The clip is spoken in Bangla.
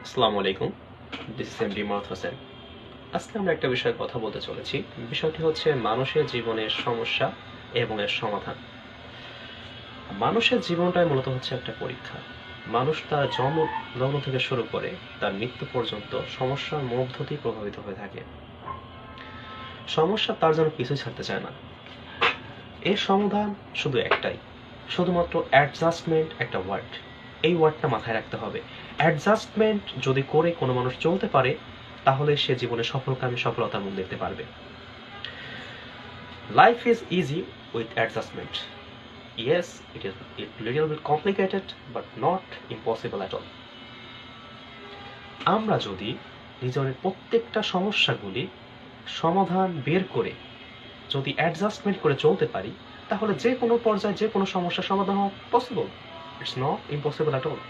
আসসালামু আলাইকুম, this is MD Mahmud Hossain. আজকে আমরা একটা বিষয়ে কথা বলতে চলেছি। বিষয়টি হচ্ছে মানুষের জীবনের সমস্যা এবং এর সমাধান। মানুষের জীবনটাই মূলত হচ্ছে একটা পরীক্ষা। মানুষ তার জন্ম থেকে শুরু করে তার মৃত্যু পর্যন্ত সমস্যার মধ্য দিয়ে প্রভাবিত হয়ে থাকে। সমস্যা তার যেন পিছু ছাড়তে চায় না। এর সমাধান শুধু একটাই, শুধুমাত্র অ্যাডজাস্টমেন্ট একটা ওয়ার্ড। এই ওয়ার্ডটা মাথায় রাখতে হবে। অ্যাডজাস্টমেন্ট যদি করে কোনো মানুষ চলতে পারে, তাহলে সে জীবনে সফলতার মুখ দেখতে পারবে। Life is easy with adjustment. Yes, it little bit complicated, but not impossible at all. আমরা যদি নিজের প্রত্যেকটা সমস্যাগুলি সমাধান বের করে যদি অ্যাডজাস্টমেন্ট করে চলতে পারি, তাহলে যে কোনো পর্যায়ে যে কোনো সমস্যার সমাধান হওয়া possible. It's not impossible at all.